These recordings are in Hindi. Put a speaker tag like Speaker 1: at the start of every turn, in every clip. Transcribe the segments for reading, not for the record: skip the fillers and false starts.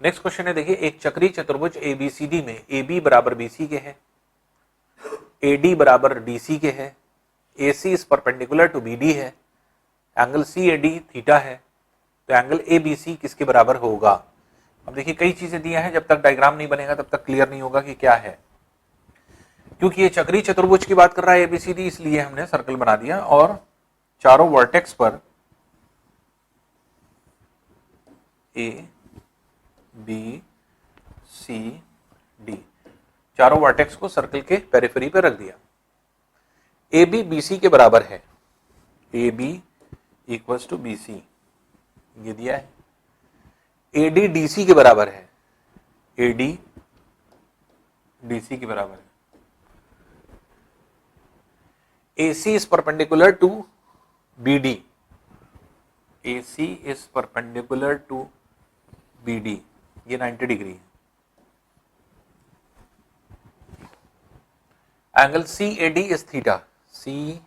Speaker 1: नेक्स्ट क्वेश्चन है, देखिए एक चक्रीय चतुर्भुज एबीसीडी में AB बराबर BC के है, AD बराबर DC के है, AC is perpendicular to BD है, एंगल CAD थीटा है, तो एंगल ABC किसके बराबर होगा। अब देखिए कई चीजें दिया है, जब तक डायग्राम नहीं बनेगा तब तक क्लियर नहीं होगा कि क्या है। क्योंकि ये चक्रीय चतुर्भुज की बात कर रहा है ABCD, इसलिए हमने सर्कल बना दिया और चारों वर्टेक्स पर A B C D चारों वर्टेक्स को सर्कल के पेरिफेरी पे रख दिया। AB BC के बराबर है, AB इक्वल्स टू BC ये दिया है। AD DC के बराबर है, AD DC के बराबर है। AC is perpendicular to BD, AC is perpendicular to BD, ये 90 डिग्री है। Angle CAD is theta, CAD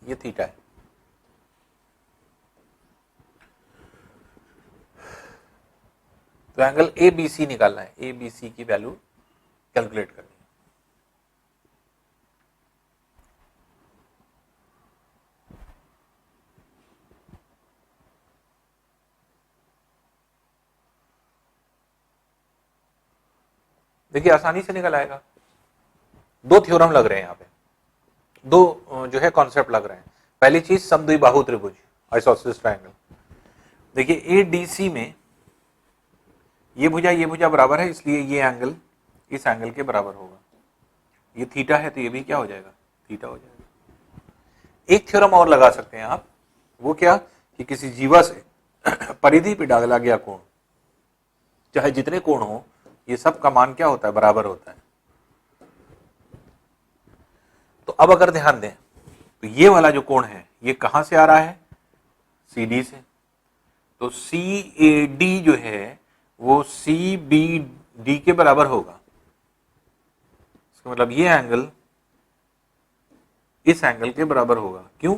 Speaker 1: ये थीटा है। तो एंगल ABC निकालना है, ABC की वैल्यू कैलकुलेट करनी है। देखिए आसानी से निकल आएगा। दो थ्योरम लग रहे हैं यहाँ पे, दो जो है कॉन्सेप्ट लग रहे हैं। पहली चीज समद्विबाहु त्रिभुज आइसोसेलेस ट्रायंगल। देखिए ADC में ये भुजा बराबर है, इसलिए ये एंगल इस एंगल के बराबर होगा। ये थीटा है तो ये भी क्या हो जाएगा, थीटा हो जाएगा। एक थ्योरम और लगा सकते हैं आप, वो क्या कि किसी जीवा से परिधि पे डाला गया कोण, चाहे जितने कोण हो, ये सब का मान क्या होता है, बराबर होता है। तो अब अगर ध्यान दें तो ये वाला जो कोण है ये कहां से आ रहा है, CD से। तो CAD जो है वो CBD के बराबर होगा। इसका मतलब ये एंगल इस एंगल के बराबर होगा। क्यों,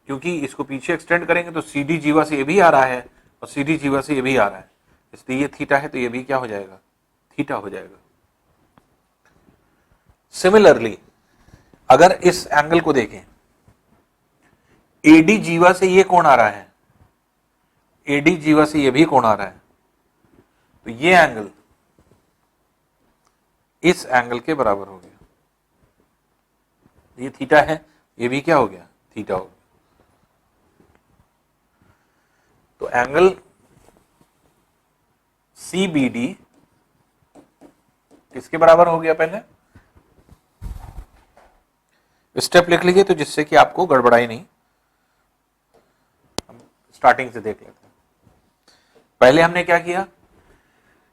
Speaker 1: क्योंकि इसको पीछे एक्सटेंड करेंगे तो CD जीवा से ये भी आ रहा है और CD जीवा से ये भी आ रहा है, इसलिए ये थीटा है तो ये भी क्या हो जाएगा, थीटा हो जाएगा। सिमिलरली अगर इस एंगल को देखें, AD जीवा से ये कोण आ रहा है, AD जीवा से ये भी कोण आ रहा है, तो ये एंगल इस एंगल के बराबर हो गया। ये थीटा है, ये भी क्या हो गया, थीटा हो गया। तो एंगल CBD किसके बराबर हो गया, पहले स्टेप लिख लीजिए तो जिससे कि आपको गड़बड़ाई नहीं। हम स्टार्टिंग से देख लेते हैं। पहले हमने क्या किया,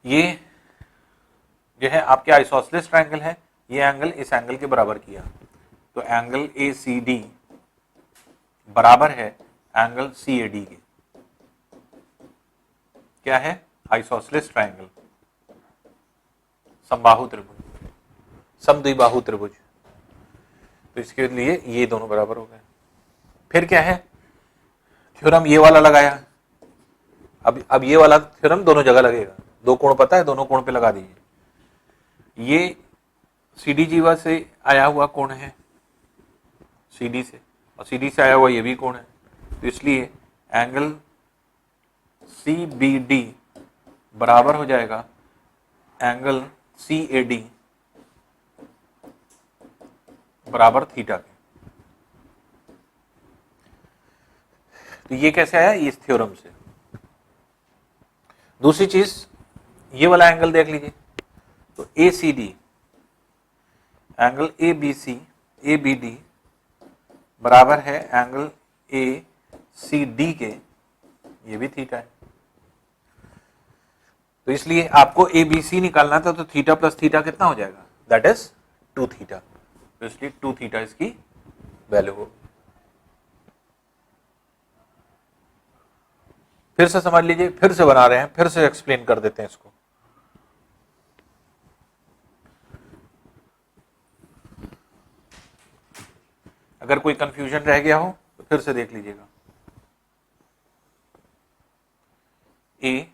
Speaker 1: ये जो है आपके आइसोसेलेस ट्रायंगल है, ये एंगल इस एंगल के बराबर किया, तो एंगल ACD बराबर है एंगल CAD के। क्या है, आइसोसेलेस ट्रायंगल, समबाहु त्रिभुज, समद्विबाहु त्रिभुज, तो इसके लिए ये दोनों बराबर हो गए। फिर क्या है, थ्योरम ये वाला लगाया। अब ये वाला थ्योरम दोनों जगह लगेगा। दो कोण पता है, दोनों कोण पे लगा दीजिए। ये CD जीवा से आया हुआ कोण है, CD से, और CD से आया हुआ ये भी कोण है, तो इसलिए एंगल CBD बराबर हो जाएगा एंगल CAD बराबर थीटा के। तो ये कैसे आया, इस थ्योरम से। दूसरी चीज, ये वाला एंगल देख लीजिए, तो ACD एंगल ABD बराबर है एंगल ACD के, ये भी थीटा है। तो इसलिए आपको ABC निकालना था, तो थीटा प्लस थीटा कितना हो जाएगा, दैट इज 2 थीटा। तो इसलिए 2 थीटा इसकी वैल्यू हो। फिर से समझ लीजिए, फिर से बना रहे हैं, फिर से एक्सप्लेन कर देते हैं इसको। अगर कोई कंफ्यूजन रह गया हो तो फिर से देख लीजिएगा। ए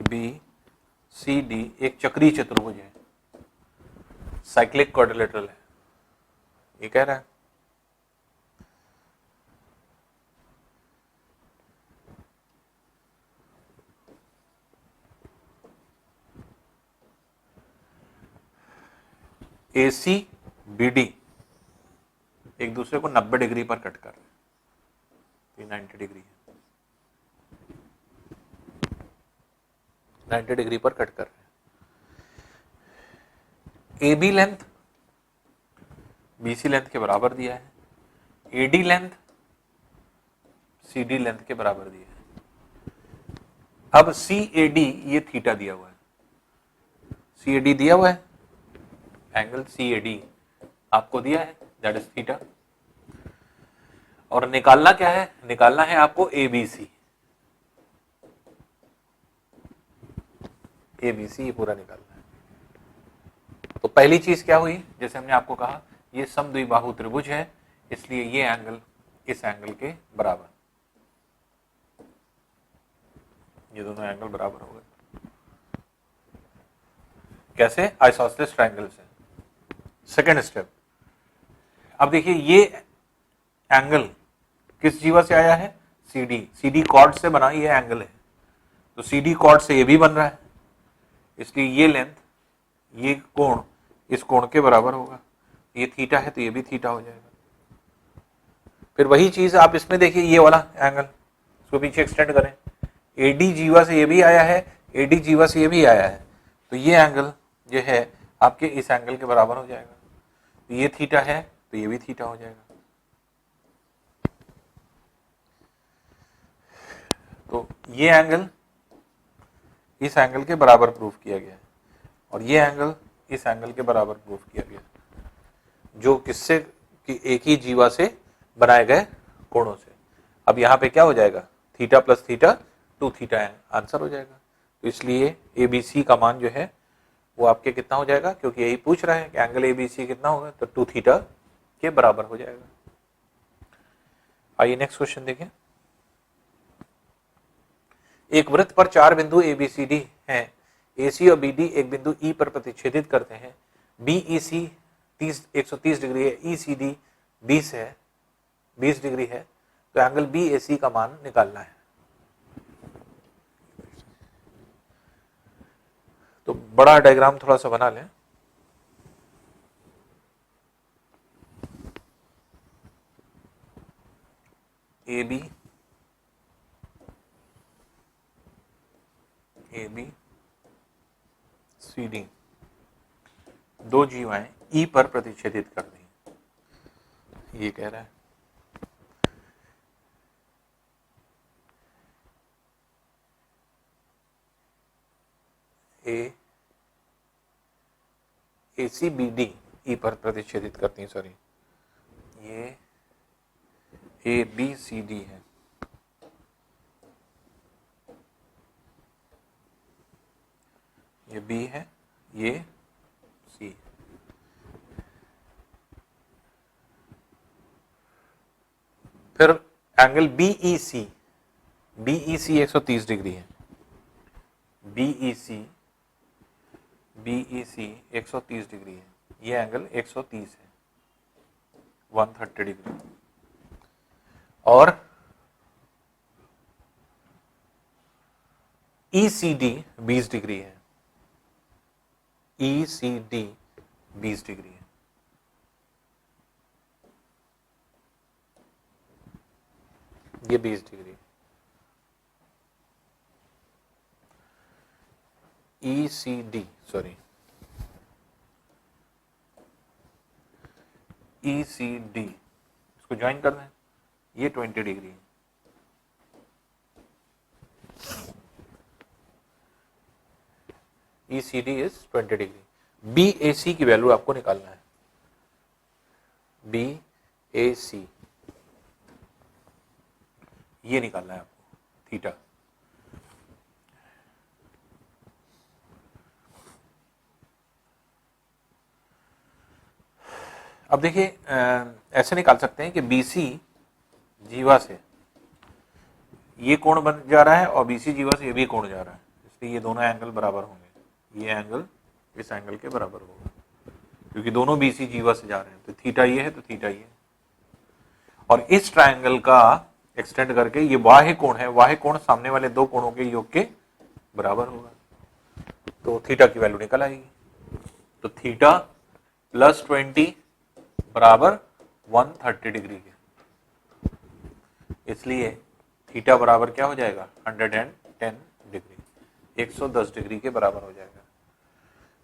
Speaker 1: बी सी डी एक चक्रीय चतुर्भुज है, साइक्लिक क्वाड्रिलेटरल है, ये कह रहा है। ए सी बी डी एक दूसरे को 90 डिग्री पर कट कर रहे हैं, 90 डिग्री है, 90 डिग्री पर कट कर रहे हैं। A B length B C length के बराबर दिया है, A D length C D length के बराबर दिया है। अब सी ए डी ये थीटा दिया हुआ है, सी ए डी दिया हुआ है, एंगल सी ए डी आपको दिया है, दैट इज थीटा। और निकालना क्या है, निकालना है आपको A B C, A B C ये पूरा निकालना है। तो पहली चीज क्या हुई, जैसे हमने आपको कहा ये समद्विबाहु त्रिभुज है, इसलिए ये एंगल इस एंगल के बराबर, ये दोनों एंगल बराबर हो गए। कैसे, आइसोसेलेस ट्रायंगल से। सेकेंड स्टेप, अब देखिए ये एंगल किस जीवा से आया है, सी डी कॉर्ड से बना ये एंगल है, तो सी डी कॉर्ड से ये भी बन रहा है, इसलिए ये लेंथ ये कोण इस कोण के बराबर होगा, ये थीटा है तो ये भी थीटा हो जाएगा। फिर वही चीज आप इसमें देखिए, ये वाला एंगल इसको पीछे एक्सटेंड करें, एडी जीवा से ये भी आया है, एडी जीवा से ये भी आया है, तो ये एंगल जो है आपके इस एंगल के बराबर हो जाएगा, तो ये थीटा है तो ये भी थीटा हो जाएगा। तो ये एंगल इस एंगल के बराबर प्रूफ किया गया है, और ये एंगल इस एंगल के बराबर प्रूफ किया गया, जो किससे कि एक ही जीवा से बनाए गए कोणों से। अब यहाँ पे क्या हो जाएगा, theta plus theta 2 theta answer हो जाएगा। तो इसलिए ए बी सी का मान जो है वो आपके कितना हो जाएगा, क्योंकि यही पूछ रहा है कि एंगल ए बी सी कितना होगा, तो 2 थीटा के बराबर हो जाएगा। आइए नेक्स्ट क्वेश्चन देखें। एक वृत्त पर 4 बिंदु ए बी सी डी हैं, ए सी और बी डी एक बिंदु ई पर प्रतिच्छेदित करते हैं, बी ई सी 130 डिग्री है, ई सी डी 20 डिग्री है, तो एंगल बी ए सी का मान निकालना है। तो बड़ा डायग्राम थोड़ा सा बना लें। ए बी सी डी दो जीवाएं ई पर प्रतिच्छेदित कर दी, ये कह रहा है। ए सी बी डी ई पर प्रतिच्छेदित करती है, सॉरी ये ए बी सी डी है, ये बी है, ये सी। फिर एंगल बीई सी 130 डिग्री है, बीई सी 130 डिग्री है, ये एंगल 130 है, 130 डिग्री। और ECD 20 डिग्री है, ECD 20 डिग्री है। ये 20 डिग्री, ECD सॉरी ECD इसको ज्वाइन कर दें, ये 20 डिग्री है। ECD is 20 degree. BAC की वैल्यू आपको निकालना है, BAC ये निकालना है आपको, थीटा। अब देखिए ऐसे निकाल सकते हैं कि BC जीवा से ये कोण बन जा रहा है और बीसी जीवा से ये भी कोण जा रहा है, इसलिए ये दोनों एंगल बराबर होंगे। ये एंगल इस एंगल के बराबर होगा क्योंकि दोनों बीसी जीवा से जा रहे हैं। तो थीटा ये है तो थीटा ये है। और इस ट्रायंगल का एक्सटेंड करके ये बाह्य कोण है, बाह्य कोण सामने वाले दो कोणों के योग के बराबर होगा। तो थीटा की वैल्यू निकल आएगी। तो थीटा प्लस 20 बराबर 130 डिग्री के, इसलिए थीटा बराबर क्या हो जाएगा 110 डिग्री, 110 डिग्री के बराबर हो जाएगा।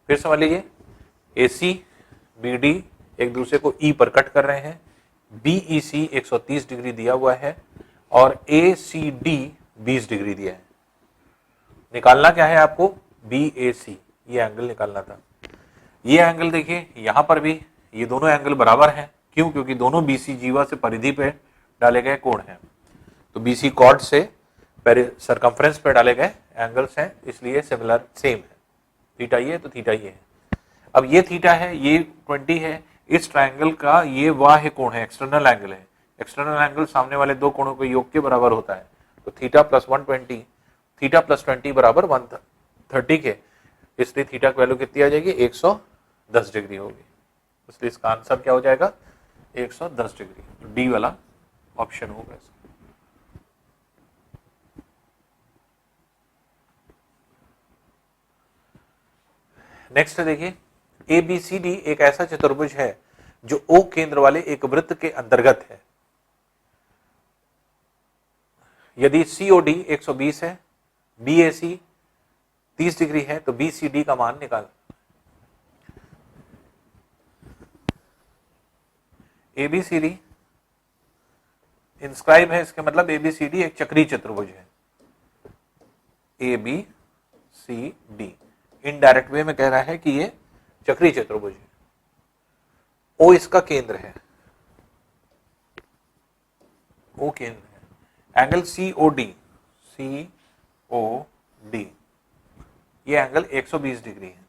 Speaker 1: फिर समझ लीजिए AC BD एक दूसरे को E पर कट कर रहे हैं, BEC 130 डिग्री दिया हुआ है और ACD 20 डिग्री दिया है। निकालना क्या है आपको, BAC, ये एंगल निकालना था। ये एंगल देखिए यहां पर भी ये दोनों एंगल बराबर हैं। क्यों? क्योंकि दोनों BC जीवा से परिधि पे डाले गए कोण हैं। तो BC कॉर्ड से सरकमफ्रेंस पे डाले गए एंगल्स हैं, इसलिए सिमिलर सेम है। थीटा ये है तो थीटा ये है। अब ये थीटा है, ये 20 है, इस ट्रायंगल का ये बाह्य कोण है, एक्सटर्नल एंगल है। एक्सटर्नल एंगल सामने वाले दो कोणों के योग के बराबर होता है। तो थीटा प्लस 120, थीटा प्लस 20 बराबर 130 के, इसलिए थीटा की वैल्यू कितनी आ जाएगी 110 डिग्री होगी। इसलिए इसका आंसर क्या हो जाएगा 110 डिग्री। तो डी वाला ऑप्शन होगा इसका। नेक्स्ट देखिए ABCD एक ऐसा चतुर्भुज है जो O केंद्र वाले एक वृत्त के अंतर्गत है। यदि COD 120 है, BAC 30 डिग्री है, तो BCD का मान निकाल। ABCD इंस्क्राइब है, इसके मतलब ABCD एक चक्रीय चतुर्भुज है। ABCD इनडायरेक्ट वे में कह रहा है कि ये चक्रीय चतुर्भुज है। O इसका केंद्र है, O केंद्र है। एंगल COD ये एंगल 120 डिग्री है।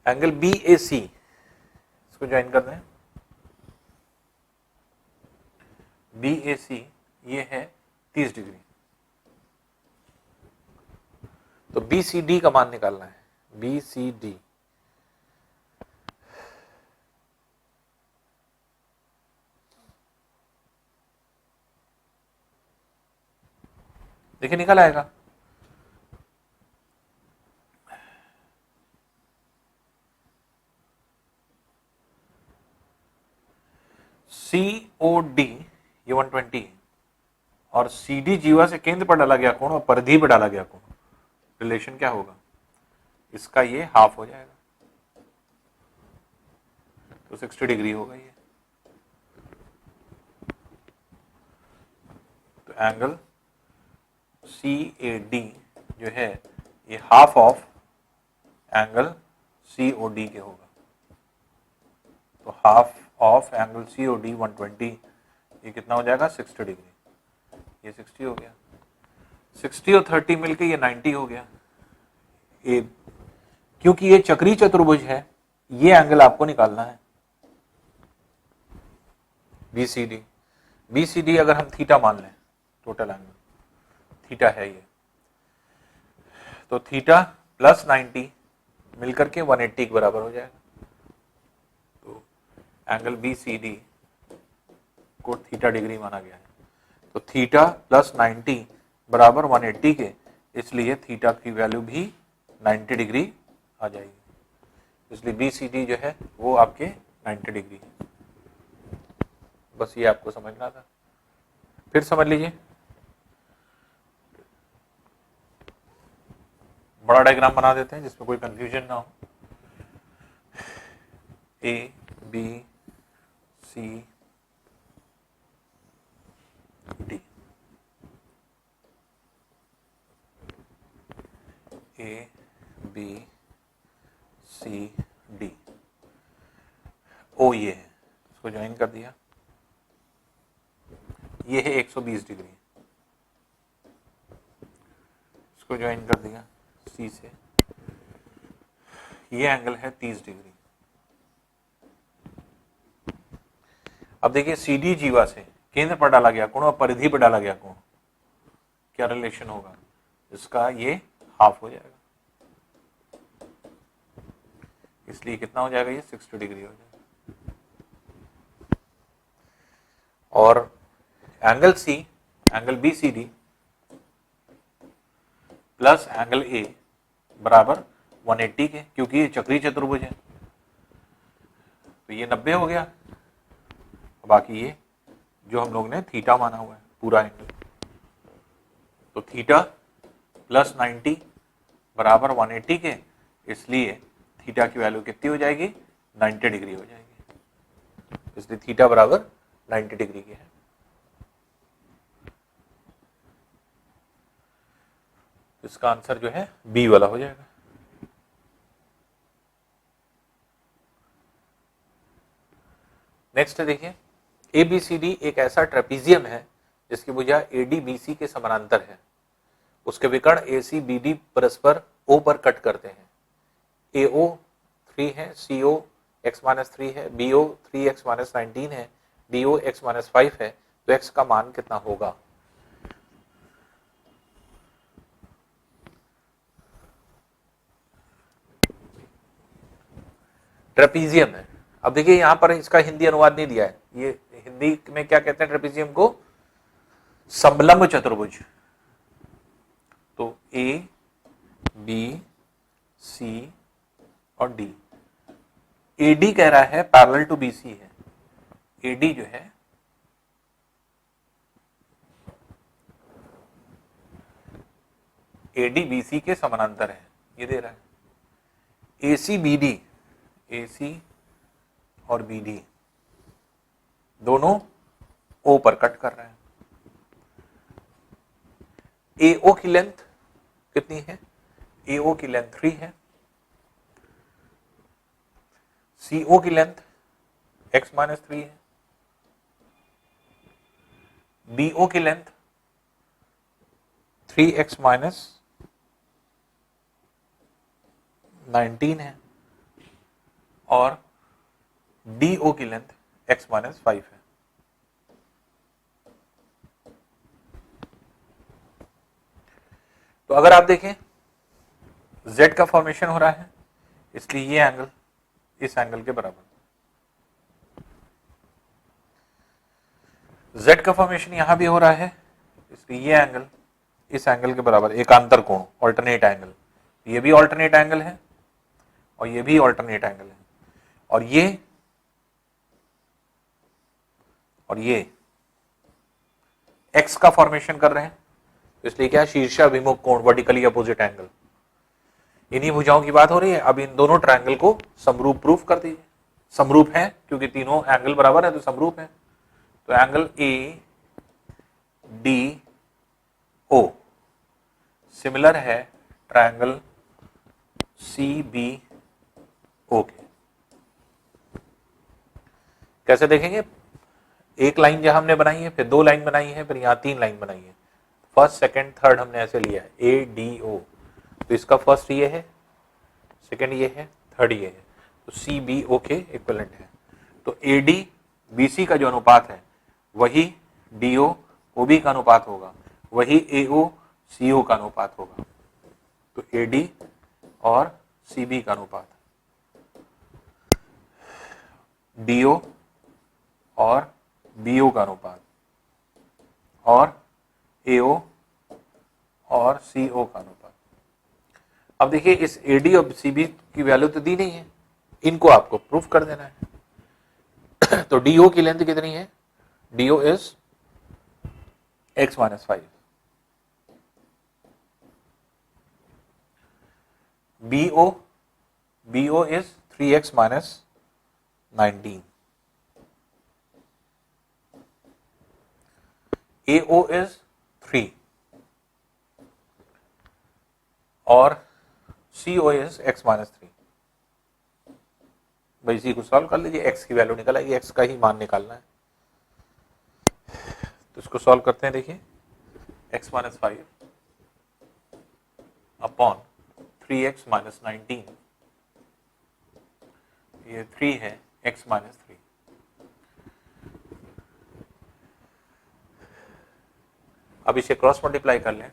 Speaker 1: एंगल BAC इसको ज्वाइन कर दें। BAC ये है 30 डिग्री। तो BCD का मान निकालना है। BCD देखिए निकल आएगा। COD ये 120 है और CD जीवा से केंद्र पर डाला गया कोण और परिधि पर डाला गया कोण, रिलेशन क्या होगा, इसका ये हाफ हो जाएगा, तो 60 डिग्री होगा ये। तो एंगल CAD जो है ये हाफ ऑफ एंगल COD के होगा। तो हाफ ऑफ एंगल COD 120 ये कितना हो जाएगा 60 डिग्री, ये 60 हो गया। 60 और 30 मिलके ये 90 हो गया। ये क्योंकि ये चक्रीय चतुर्भुज है, ये एंगल आपको निकालना है BCD अगर हम थीटा मान लें, टोटल एंगल थीटा है ये, तो थीटा प्लस 90 मिलकर के 180 के बराबर हो जाएगा। तो एंगल BCD को थीटा डिग्री माना गया है। तो थीटा प्लस 90 बराबर 180 के, इसलिए थीटा की वैल्यू भी 90 डिग्री आ जाएगी। इसलिए BCD जो है वो आपके 90 डिग्री है। बस ये आपको समझना था। फिर समझ लीजिए बड़ा डायग्राम बना देते हैं जिसमें कोई कंफ्यूजन ना हो। A B C D A B C D O ये है, इसको ज्वाइन कर दिया। ये है 120 डिग्री, इसको ज्वाइन कर दिया C से। ये एंगल है 30 डिग्री। अब देखिए CD जीवा से केंद्र पर डाला गया कोण और परिधि पर डाला गया कोण, क्या रिलेशन होगा इसका, ये हाफ हो जाएगा, इसलिए कितना हो जाएगा, ये 60 डिग्री हो जाएगा। और angle C, angle B C D plus angle A बराबर 180 के, क्योंकि ये चक्रीय चतुर्भुज है तो ये 90 हो गया, बाकी ये जो हम लोग ने थीटा माना हुआ है पूरा एंगल, तो थीटा प्लस 90 बराबर 180 के, इसलिए थीटा की वैल्यू कितनी हो जाएगी, 90 डिग्री हो जाएगी, इसलिए थीटा बराबर 90 डिग्री की है। इसका आंसर जो है बी वाला हो जाएगा। नेक्स्ट देखिए, ABCD एक ऐसा ट्रेपीजियम है जिसकी भुजा ADBC के समानांतर है, उसके विकर्ण ACBD परस्पर O पर कट करते हैं, AO 3 है, CO x-3 है, BO 3x-19 है, DO x-5 है, तो x का मान कितना होगा। ट्रेपीजियम है, अब देखिए यहां पर इसका हिंदी अनुवाद नहीं दिया है, ये हिंदी में क्या कहते हैं ट्रेपीजियम को, समलंब चतुर्भुज। तो A B C और D, AD कह रहा है पैरेलल टू BC है, AD जो है AD BC के समानांतर है, ये दे रहा है। ACBD, AC और BD दोनों O पर कट कर रहे हैं। AO की लेंथ कितनी है, AO की लेंथ 3 है, CO की लेंथ x-3 है, BO की लेंथ 3x-19 है और DO की लेंथ x-5 है। तो अगर आप देखें Z का फॉर्मेशन हो रहा है, इसलिए ये एंगल इस एंगल के बराबर, Z का फॉर्मेशन यहां भी हो रहा है, इसलिए ये एंगल इस एंगल के बराबर, एकांतर कोण, ऑल्टरनेट एंगल, ये भी ऑल्टरनेट एंगल है और ये भी ऑल्टरनेट एंगल है, और ये x का फॉर्मेशन कर रहे हैं, इसलिए क्या, शीर्षाभिमुख कोण, वर्टिकली अपोजिट एंगल। इन्हीं भुजाओं की बात हो रही है। अब इन दोनों ट्रायंगल को समरूप प्रूफ कर दीजिए, समरूप है क्योंकि तीनों एंगल बराबर है तो समरूप है। तो एंगल ADO सिमिलर है ट्रायंगल CBO के। कैसे देखेंगे, एक लाइन जहां हमने बनाई है, फिर 2 लाइन बनाई है, फिर यहां 3 लाइन बनाई है, फर्स्ट सेकंड थर्ड हमने ऐसे लिया है ADO, तो इसका फर्स्ट ये है, सेकंड ये है, थर्ड ये है, तो CBO के इक्विवेलेंट है। तो AD BC का जो अनुपात है वही DO OB का अनुपात होगा, वही AO CO का अनुपात होगा। तो AD और CB का अनुपात, DO और BO का अनुपात, और AO और CO का अनुपात। अब देखिए इस AD और CB की वैल्यू तो दी नहीं है, इनको आपको प्रूफ कर देना है। तो DO की लेंथ कितनी है, DO is x-5, BO is 3x-19, AO is 3 और CO is x-3। भाई इसी को सॉल्व कर लीजिए, x की वैल्यू निकल आएगी, x का ही मान निकालना है। तो इसको सॉल्व करते हैं, देखिए x-5 अपॉन 3x-19, ये 3 है, x-3 अब इसे क्रॉस मल्टीप्लाई कर लें,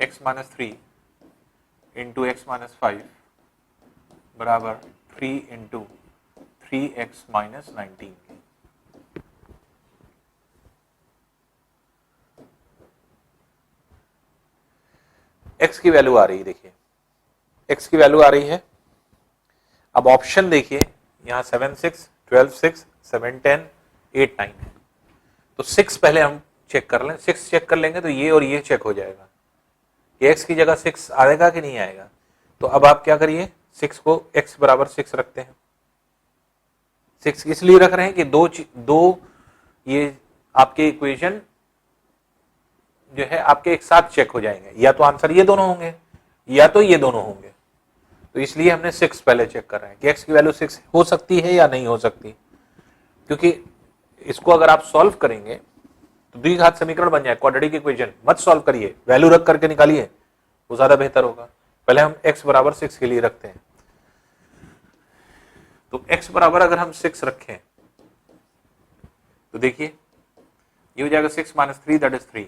Speaker 1: x minus 3 into x minus 5 बराबर 3 इंटू 3x माइनस 19। x की वैल्यू आ रही है, देखिए x की वैल्यू आ रही है। अब ऑप्शन देखिए, यहां 7 6 12 6 7 10 8 9 है, तो 6 पहले हम चेक कर लें। 6 चेक कर लेंगे तो ये और ये चेक हो जाएगा कि x की जगह 6 आएगा कि नहीं आएगा। तो अब आप क्या करिए, 6 को x बराबर 6 रखते हैं। 6 इसलिए रख रहे हैं कि दो ये आपके इक्वेशन जो है आपके एक साथ चेक हो जाएंगे, या तो आंसर ये दोनों होंगे या तो ये दोनों होंगे। तो इसलिए हमने 6 पहले चेक कर रहे हैं कि x की वैल्यू 6 हो सकती है या नहीं हो सकती, क्योंकि इसको अगर आप सॉल्व करेंगे तो द्विघात समीकरण बन जाए, क्वाड्रेटिक इक्वेशन। मत सॉल्व करिए, वैल्यू रख करके निकालिए, वो ज्यादा बेहतर होगा। पहले हम x बराबर 6 के लिए रखते हैं। तो x बराबर अगर हम 6 रखें तो देखिए ये हो जाएगा 6 minus 3 that is 3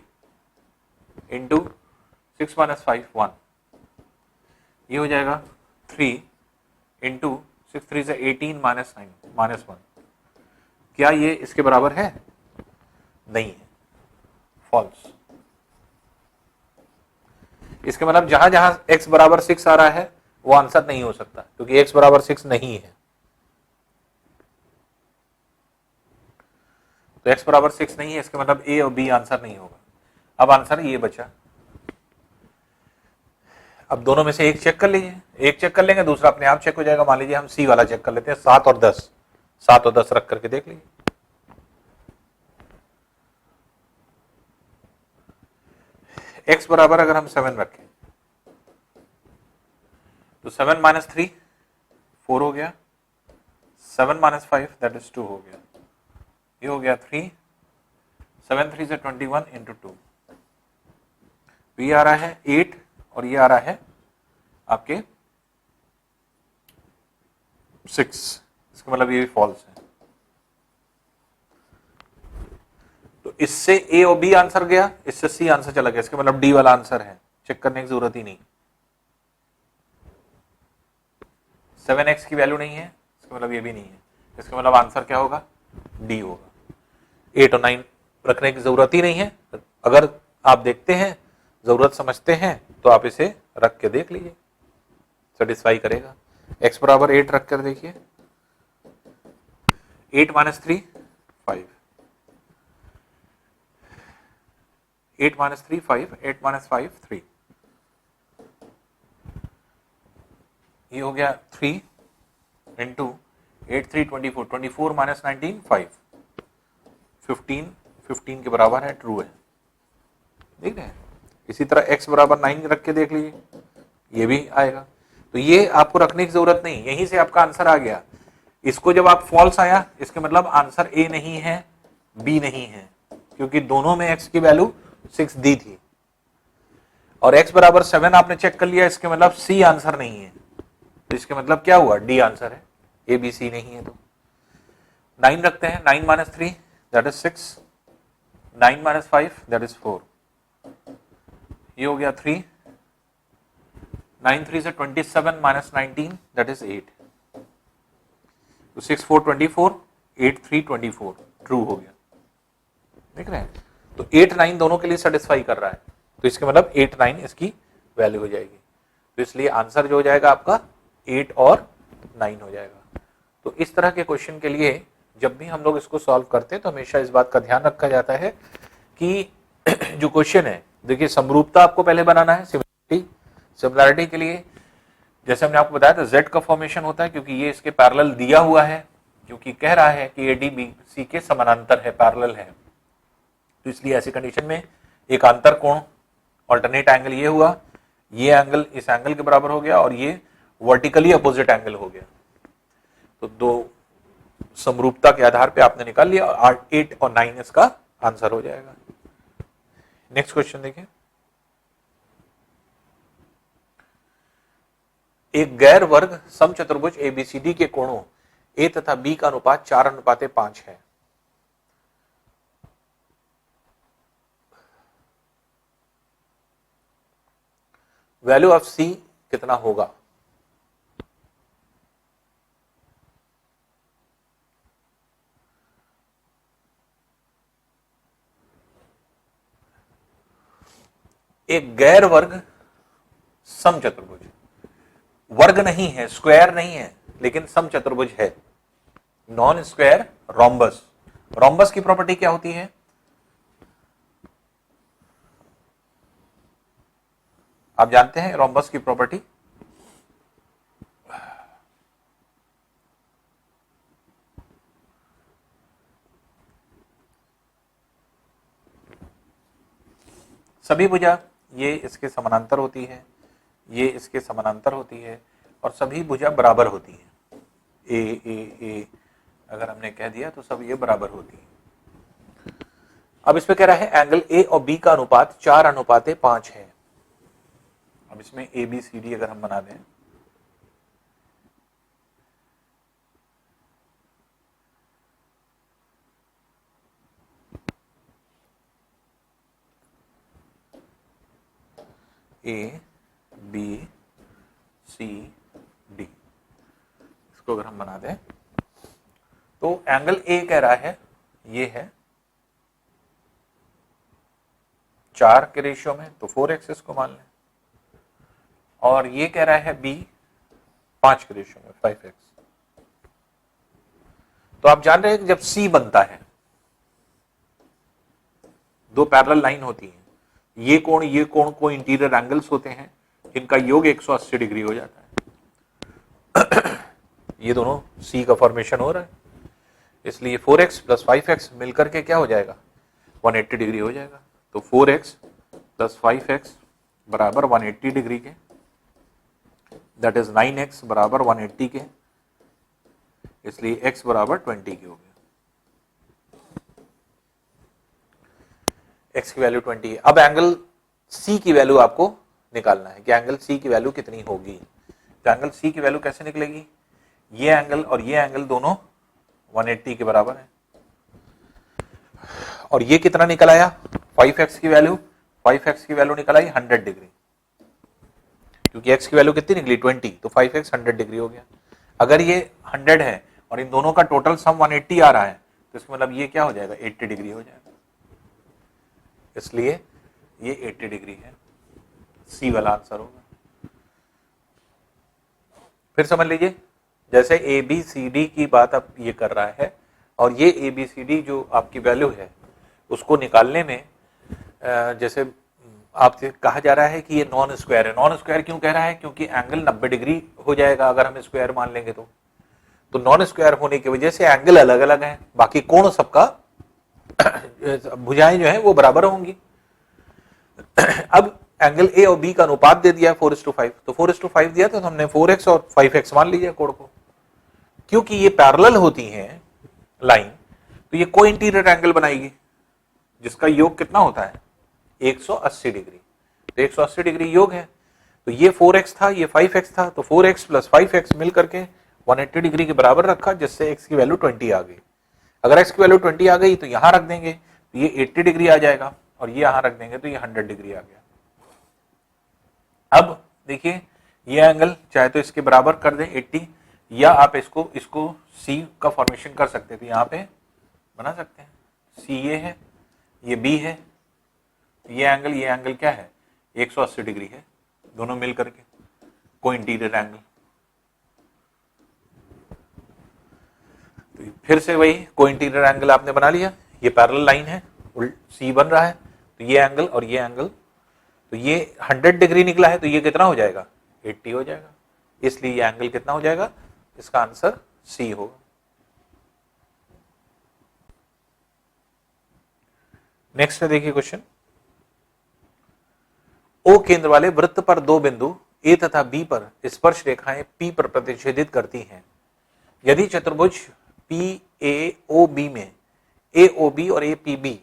Speaker 1: into 6 minus 5 1, ये हो जाएगा 3 इंटू 6 3 से 18 माइनस 9 माइनस 1। क्या ये इसके बराबर है? नहीं है, फॉल्स। इसके मतलब जहां जहां x बराबर 6 आ रहा है वो आंसर नहीं हो सकता, क्योंकि x बराबर 6 नहीं है। तो x बराबर 6 नहीं है, इसके मतलब a और b आंसर नहीं होगा। अब आंसर ये बचा। अब दोनों में से एक चेक कर लीजिए, एक चेक कर लेंगे दूसरा अपने आप चेक हो जाएगा। मान लीजिए हम सी वाला चेक कर लेते हैं, 7 और 10, 7 और 10 रख करके देख लीजिए। x बराबर अगर हम 7 रखें तो 7 माइनस 3 4 हो गया, 7 माइनस 5 दैट इज 2 हो गया, ये हो गया 3, 7 3 से 21 इंटू 2, ये आ रहा है 8 और ये आ रहा है आपके 6। इसका मतलब ये भी फॉल्स है। तो इससे ए और बी आंसर गया, इससे सी आंसर चला गया, इसका मतलब डी वाला आंसर है, चेक करने की जरूरत ही नहीं। 7x की वैल्यू नहीं है, इसका मतलब ये भी नहीं है, इसका मतलब आंसर क्या होगा? डी होगा। 8 और 9 रखने की जरूरत ही नहीं है। अगर आप देखते हैं, जरूरत समझते हैं, तो आप इसे रख के देख लीजिए, सेटिस्फाई करेगा। x बराबर 8 रख कर देखिए, 8 माइनस 3 5, 8 माइनस 3 5, 8 माइनस 5 3, ये हो गया 3 इंटू 8 3 24, 24 माइनस 19 5, 15 15 के बराबर है, ट्रू है। देख रहे हैं? इसी तरह x बराबर 9 रख के देख लीजिए, ये भी आएगा। तो ये आपको रखने की जरूरत नहीं, यहीं से आपका आंसर आ गया। इसको जब आप फॉल्स आया, इसके मतलब आंसर a नहीं है, b नहीं है, क्योंकि दोनों में x की वैल्यू 6 दी थी। और x बराबर 7 आपने चेक कर लिया, इसके मतलब c आंसर नहीं है। तो इसके मतलब क्या हुआ? d आंसर है, a b c नहीं है। तो 9 रखते हैं, 9 minus 3 that is 6, 9 minus 5 that is 4, ये हो गया 3, 9 3 से 27 माइनस 19 दैट इज 8, तो 6 4 24, 8 3 24, ट्रू हो गया। देख रहे हैं? तो 8 9 दोनों के लिए सेटिस्फाई कर रहा है, तो इसके मतलब 8 9 इसकी वैल्यू हो जाएगी। तो इसलिए आंसर जो हो जाएगा आपका 8 और 9 हो जाएगा। तो इस तरह के क्वेश्चन के लिए जब भी हम लोग इसको सॉल्व करते हैं तो हमेशा इस बात का ध्यान रखा जाता है कि जो क्वेश्चन है, देखिए समरूपता आपको पहले बनाना है। सिमिलैरिटी के लिए जैसे हमने आपको बताया था z का फॉर्मेशन होता है, क्योंकि ये इसके पैरेलल दिया हुआ है, क्योंकि कह रहा है कि AD BC के समानांतर है, पैरेलल है। तो इसलिए ऐसी कंडीशन में एक अंतर कोण, ऑल्टरनेट एंगल ये हुआ, ये एंगल इस एंगल के बराबर हो गया और ये वर्टिकली अपोजिट एंगल हो गया। तो दो समरूपता के आधार पे आपने निकाल लिया और 8 और 9 इसका आंसर हो जाएगा। नेक्स्ट क्वेश्चन देखिए, एक गैर वर्ग समचतुर्भुज ABCD के कोणों A तथा B का अनुपात 4:5 है। वैल्यू ऑफ सी कितना होगा? एक गैर वर्ग समचतुर्भुज, वर्ग नहीं है, स्क्वायर नहीं है, लेकिन समचतुर्भुज है, नॉन स्क्वायर रोम्बस। रोम्बस की प्रॉपर्टी क्या होती है? आप जानते हैं रोम्बस की प्रॉपर्टी? सभी भुजा ये इसके समानांतर होती है, ये इसके समानांतर होती है, और सभी भुजा बराबर होती है। ए अगर हमने कह दिया तो सब ये बराबर होती है। अब इसमें कह रहा है एंगल ए और बी का अनुपात 4:5 है। अब इसमें ए बी सी डी अगर हम बना दें, ए बी सी डी, इसको अगर हम बना दें तो एंगल ए कह रहा है ये है 4 के रेशियो में, तो 4x इसको मान लें, और ये कह रहा है बी 5 के रेशियो में 5x। तो आप जान रहे हैं कि जब सी बनता है, दो पैरेलल लाइन होती है, ये कोण को इंटीरियर एंगल्स होते हैं, इनका योग 180 डिग्री हो जाता है। ये दोनों सी का फॉर्मेशन हो रहा है, इसलिए 4x प्लस 5x मिलकर के क्या हो जाएगा? 180 डिग्री हो जाएगा। तो 4x प्लस 5x बराबर 180 डिग्री के, दैट इज 9x बराबर 180 के, इसलिए x बराबर 20 के हो गया। x की वैल्यू 20 है। अब एंगल c की वैल्यू आपको निकालना है कि एंगल c की वैल्यू कितनी होगी। तो एंगल c की वैल्यू कैसे निकलेगी? ये एंगल और ये एंगल दोनों 180 के बराबर है, और ये कितना निकल आया? 5x की वैल्यू, 5x की वैल्यू निकल आई 100 डिग्री, क्योंकि x की वैल्यू कितनी निकली? 20, तो 5x 100 डिग्री हो गया। अगर ये 100 है और इन दोनों का टोटल सम 180 आ रहा है, तो इसका मतलब ये क्या हो जाएगा? 80 डिग्री हो जाएगा, इसलिए ये 80 डिग्री है, सी वाला आंसर होगा। फिर समझ लीजिए, जैसे ए बी सी डी की बात अब ये कर रहा है, और ये ए बी सी डी जो आपकी वैल्यू है उसको निकालने में जैसे आपसे कहा जा रहा है कि ये नॉन स्क्वायर है। नॉन स्क्वायर क्यों कह रहा है? क्योंकि एंगल 90 डिग्री हो जाएगा अगर हम स्क्वायर मान लेंगे तो नॉन स्क्वायर होने की वजह से एंगल अलग अलग है, बाकी कोण सबका भुजाएं जो है वो बराबर होंगी। अब एंगल ए और बी का अनुपात दे दिया 4:5, तो 4:5 दिया तो हमने 4x और 5x मान लीजिए कोण को। क्योंकि ये पैरेलल होती हैं लाइन, तो ये को इंटीरियर एंगल बनाएगी, जिसका योग कितना होता है? 180 डिग्री। तो 180 डिग्री योग है, तो ये 4x था, ये 5x था, तो 4x प्लस 5x मिल करके 180 डिग्री के बराबर रखा, जिससे x की वैल्यू 20 आ गई। अगर x की वैल्यू 20 आ गई तो यहां रख देंगे तो ये 80 डिग्री आ जाएगा, और ये यहां रख देंगे तो ये 100 डिग्री आ गया। अब देखिए, ये एंगल चाहे तो इसके बराबर कर दें 80, या आप इसको सी का फॉर्मेशन कर सकते थे, यहां पे बना सकते हैं। सी ये है, ये बी है, ये एंगल क्या है? 180 डिग्री है, दोनों मिल करके को इंटीरियर एंगल। तो फिर से वही को इंटीरियर एंगल आपने बना लिया, ये पैरेलल लाइन है, सी बन रहा है, तो ये एंगल और ये एंगल, तो ये 100 डिग्री निकला है, तो ये कितना हो जाएगा? 80 हो जाएगा, इसलिए ये एंगल कितना हो जाएगा? इसका आंसर सी होगा। नेक्स्ट है, देखिए क्वेश्चन। ओ केंद्र वाले वृत्त पर दो बिंदु ए तथा बी पर स्पर्श रेखाएं पी पर प्रतिच्छेदित करती हैं। यदि चतुर्भुज पी ए ओ बी में ए ओ बी और ए पी बी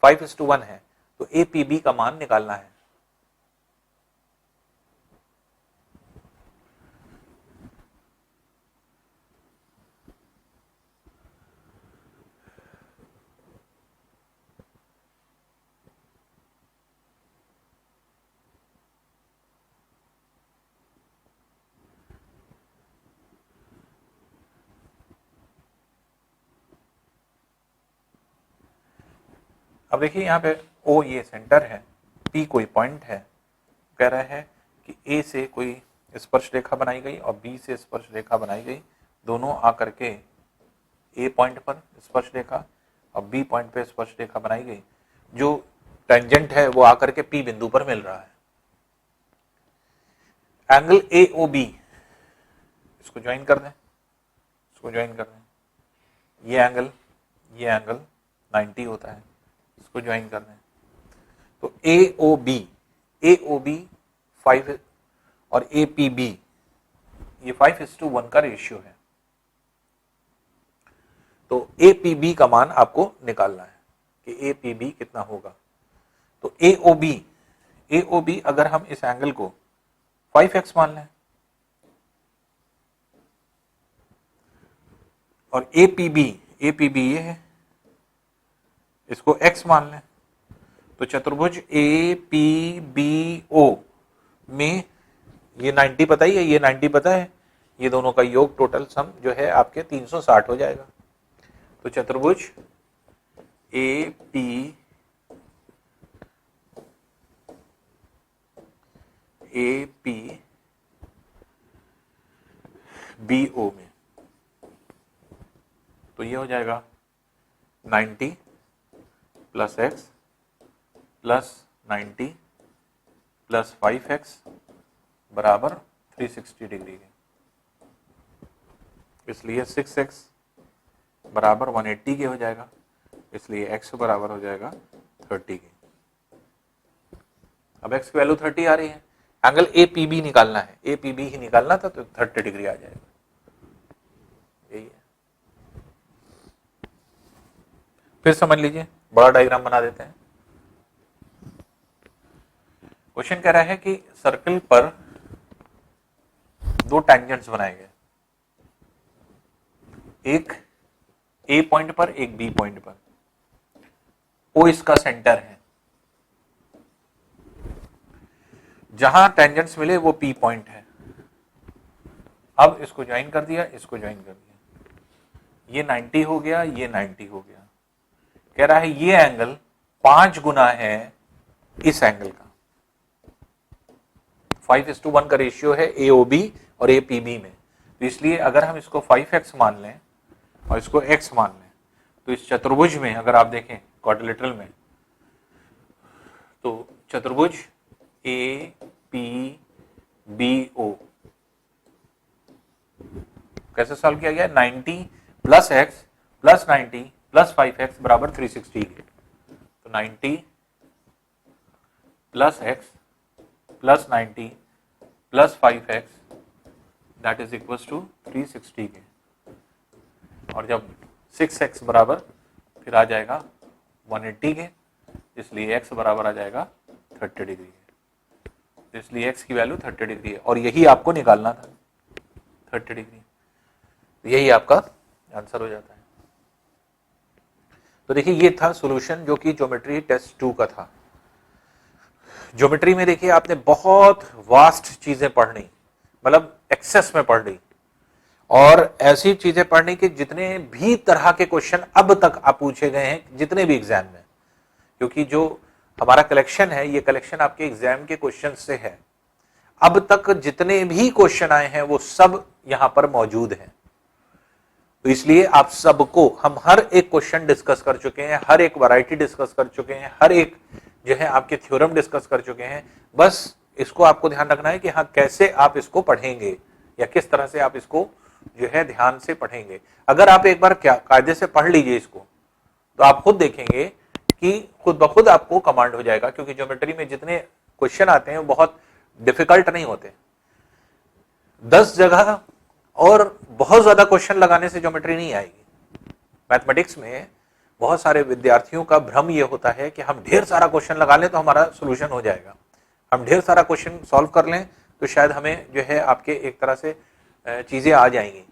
Speaker 1: 5:1 है, तो ए पी बी का मान निकालना है। अब देखिए यहाँ पे ओ ये सेंटर है, पी कोई पॉइंट है, कह रहा है कि ए से कोई स्पर्श रेखा बनाई गई और बी से स्पर्श रेखा बनाई गई, दोनों आकर के ए पॉइंट पर स्पर्श रेखा और बी पॉइंट पे स्पर्श रेखा बनाई गई, जो टेंजेंट है वो आकर के पी बिंदु पर मिल रहा है। एंगल ए ओ बी, इसको ज्वाइन कर दें, इसको ज्वाइन कर दें, ये एंगल 90 होता है, इसको ज्वाइन कर दें, तो ए ओ बी 5 और ए पी बी ये 5:1 का रेशियो है। तो ए पी बी का मान आपको निकालना है कि ए पी बी कितना होगा। तो ए ओ बी अगर हम इस एंगल को 5x मान लें और ए पी बी ये है, इसको x मान लें, तो चतुर्भुज ए पी बी ओ में ये 90 पता ही है, ये 90 पता है, ये दोनों का योग टोटल सम जो है आपके 360 हो जाएगा। तो चतुर्भुज ए पी बी ओ में, तो ये हो जाएगा 90 plus x plus 90 plus 5x बराबर 360 डिग्री के, इसलिए 6x बराबर 180 के हो जाएगा, इसलिए x बराबर हो जाएगा 30 के। अब x की वैल्यू 30 आ रही है, एंगल ए पी बी निकालना है, ए पी बी ही निकालना था, तो 30 डिग्री आ जाएगा, यही है। फिर समझ लीजिए, बड़ा डायग्राम बना देते हैं। क्वेश्चन कह रहा है कि सर्कल पर दो टेंजेंट्स बनाए गए, एक ए पॉइंट पर, एक बी पॉइंट पर, ओ इसका सेंटर है, जहां टेंजेंट्स मिले वो पी पॉइंट है। अब इसको ज्वाइन कर दिया, इसको ज्वाइन कर दिया, ये 90 हो गया, ये 90 हो गया। कह रहा है ये एंगल 5 गुना है इस एंगल का, 5:1 का रेशियो है ए ओ बी और ए पी बी में। तो इसलिए अगर हम इसको 5x मान लें और इसको x मान लें, तो इस चतुर्भुज में अगर आप देखें क्वाड्रिलेटरल में, तो चतुर्भुज ए पी बी ओ कैसे सॉल्व किया गया, 90 plus x plus 90 plus 5x बराबर 360 के। तो 90 plus x plus 90 plus 5x that is equal to 360 के, और जब 6x बराबर फिर आ जाएगा 180 के, इसलिए x बराबर आ जाएगा 30 डिग्री के। इसलिए x की वैल्यू 30 डिग्री है और यही आपको निकालना था, 30 डिग्री, यही आपका आंसर हो जाता है। तो देखिए ये था सॉल्यूशन जो कि ज्योमेट्री टेस्ट 2 का था। ज्योमेट्री में देखिए आपने बहुत वास्ट चीजें पढ़नी, मतलब एक्सेस में पढ़ ली, और ऐसी चीजें पढ़नी कि जितने भी तरह के क्वेश्चन अब तक आप पूछे गए हैं जितने भी एग्जाम में, क्योंकि जो हमारा कलेक्शन है ये कलेक्शन आपके एग्जाम के क्वेश्चन से है। अब तक जितने भी क्वेश्चन आए हैं वो सब यहां पर मौजूद हैं, तो इसलिए आप सबको हम हर एक क्वेश्चन डिस्कस कर चुके हैं, हर एक वैरायटी डिस्कस कर चुके हैं, हर एक जो है आपके थ्योरम डिस्कस कर चुके हैं। बस इसको आपको ध्यान रखना है कि हाँ कैसे आप इसको पढ़ेंगे या किस तरह से आप इसको जो है ध्यान से पढ़ेंगे। अगर आप एक बार क्या कायदे से पढ़ लीजिए इसको, तो आप खुद देखेंगे कि खुद ब खुद आपको कमांड हो जाएगा, क्योंकि ज्योमेट्री में जितने क्वेश्चन आते हैं वो बहुत डिफिकल्ट नहीं होते। 10 जगह और बहुत ज्यादा क्वेश्चन लगाने से ज्योमेट्री नहीं आएगी। मैथमेटिक्स में बहुत सारे विद्यार्थियों का भ्रम ये होता है कि हम ढेर सारा क्वेश्चन लगा लें तो हमारा सोल्यूशन हो जाएगा, हम ढेर सारा क्वेश्चन सॉल्व कर लें तो शायद हमें जो है आपके एक तरह से चीजें आ जाएंगी।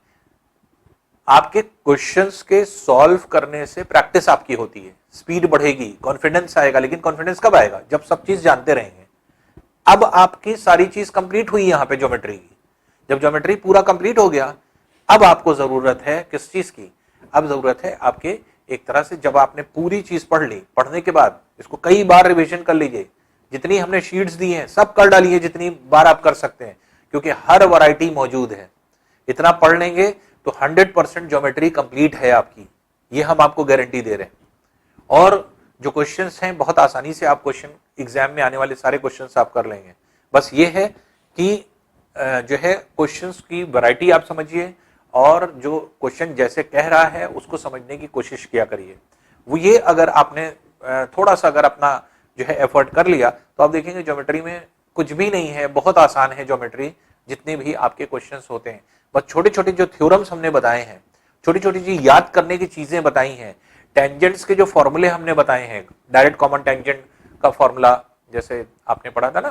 Speaker 1: आपके क्वेश्चंस के सॉल्व करने से प्रैक्टिस आपकी होती है, स्पीड बढ़ेगी, कॉन्फिडेंस आएगा। लेकिन कॉन्फिडेंस कब आएगा, जब सब चीज जानते रहेंगे। अब आपकी सारी चीज कंप्लीट हुई यहां पे ज्योमेट्री की, जब ज्योमेट्री पूरा कंप्लीट हो गया, अब आपको जरूरत है किस चीज की, अब जरूरत है आपके एक तरह से जब आपने पूरी चीज पढ़ ली, पढ़ने के बाद इसको कई बार रिवीजन कर लीजिए, जितनी हमने शीट्स दी हैं सब कर डालिए जितनी बार आप कर सकते हैं, क्योंकि हर वैरायटी मौजूद है। इतना पढ़ लेंगे तो 100% ज्योमेट्री कंप्लीट है आपकी, ये हम आपको गारंटी दे रहे हैं। और जो क्वेश्चंस हैं बहुत आसानी से आप क्वेश्चन एग्जाम में आने वाले सारे क्वेश्चंस आप कर लेंगे। बस ये है कि जो है क्वेश्चंस की वैरायटी आप समझिए और जो क्वेश्चन जैसे कह रहा है उसको समझने की कोशिश किया करिए। वो ये अगर आपने थोड़ा सा अगर अपना जो है एफर्ट कर लिया तो आप देखेंगे ज्योमेट्री में कुछ भी नहीं है, बहुत आसान है ज्योमेट्री, जितने भी आपके क्वेश्चंस होते हैं। बस छोटे छोटे जो थ्योरम्स हमने बताए हैं, छोटी छोटी चीज याद करने की चीजें बताई हैं, टेंजेंट्स के जो फॉर्मूले हमने बताए हैं, डायरेक्ट कॉमन टेंजेंट का फॉर्मूला जैसे आपने पढ़ा था ना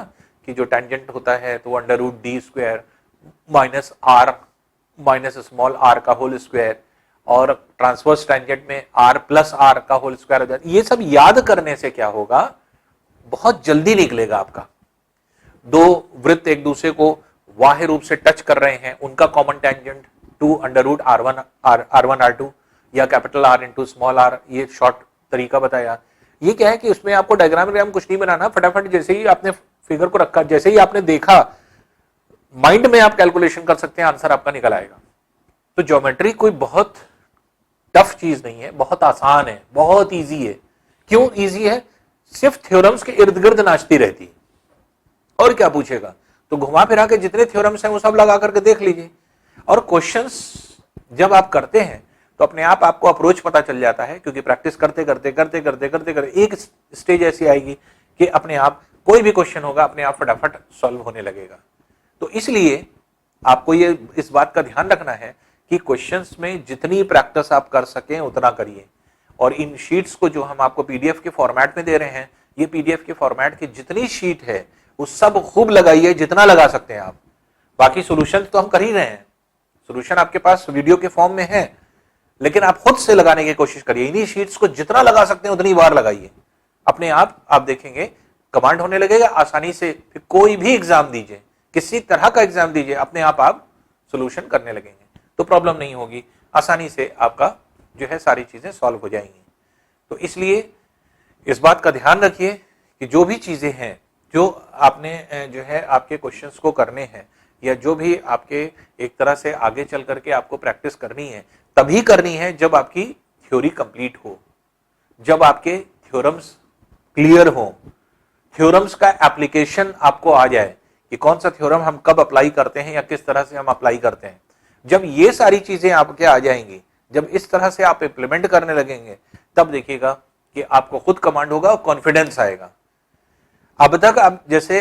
Speaker 1: कि जो टेंजेंट होता है तो √d² minus r minus small r का होल स्क्वायर, और ट्रांसवर्स टेंजेंट में r प्लस r का होल स्क्वायर हो जाता है। ये सब याद करने से क्या होगा, बहुत जल्दी निकलेगा आपका। दो वृत्त एक दूसरे को बाह्य रूप से टच कर रहे हैं, उनका कॉमन टेंजेंट 2√r1 r2 या capital R into small r, ये शॉर्ट तरीका बताया। ये क्या है कि उसमें आपको डायग्राम कुछ नहीं बनाना, फटाफट जैसे ही आपने फिगर को रखा, जैसे ही आपने देखा, माइंड में आप कैलकुलेशन कर सकते हैं, आंसर आपका निकल आएगा। तो ज्योमेट्री कोई बहुत टफ चीज नहीं है, बहुत आसान है, बहुत इजी है। क्यों इजी है? सिर्फ थ्योरम्स के इर्द गिर्द नाचती रहती है, और क्या पूछेगा। तो घुमा फिरा के जितने थ्योरम्स हैं वो सब लगा करके देख लीजिए, और क्वेश्चंस जब आप करते हैं तो अपने आप आपको अप्रोच पता चल जाता है, क्योंकि प्रैक्टिस करते करते करते करते करते करते एक स्टेज ऐसी आएगी कि अपने आप कोई भी क्वेश्चन होगा अपने आप फटाफट सॉल्व होने लगेगा। तो इसलिए आपको ये इस बात का ध्यान रखना है कि क्वेश्चंस में जितनी प्रैक्टिस आप कर सकें उतना करिए। और इन शीट्स को जो हम आपको पीडीएफ के फॉर्मेट में दे रहे हैं, ये पीडीएफ के फॉर्मेट की जितनी शीट है वो सब खूब लगाइए, जितना लगा सकते हैं आप। बाकी सोल्यूशन तो हम कर ही रहे हैं, सोल्यूशन आपके पास वीडियो के फॉर्म में है, लेकिन आप खुद से लगाने की कोशिश करिए। इन्हीं शीट्स को जितना लगा सकते हैं उतनी बार लगाइए, अपने आप देखेंगे कमांड होने लगेगा आसानी से। फिर कोई भी एग्जाम दीजिए, किसी तरह का एग्जाम दीजिए, अपने आप सोल्यूशन करने लगेंगे, तो प्रॉब्लम नहीं होगी, आसानी से आपका जो है सारी चीजें सॉल्व हो जाएंगी। तो इसलिए इस बात का ध्यान रखिए कि जो भी चीजें हैं जो आपने जो है आपके क्वेश्चंस को करने हैं, या जो भी आपके एक तरह से आगे चल करके आपको प्रैक्टिस करनी है, तभी करनी है जब आपकी थ्योरी कंप्लीट हो, जब आपके थ्योरम्स क्लियर हो, थ्योरम्स का एप्लीकेशन आपको आ जाए कि कौन सा थ्योरम हम कब अप्लाई करते हैं या किस तरह से हम अप्लाई करते हैं। जब ये सारी चीजें आपके आ जाएंगी, जब इस तरह से आप इंप्लीमेंट करने लगेंगे, तब देखिएगा कि आपको खुद कमांड होगा और कॉन्फिडेंस आएगा। अब तक आप जैसे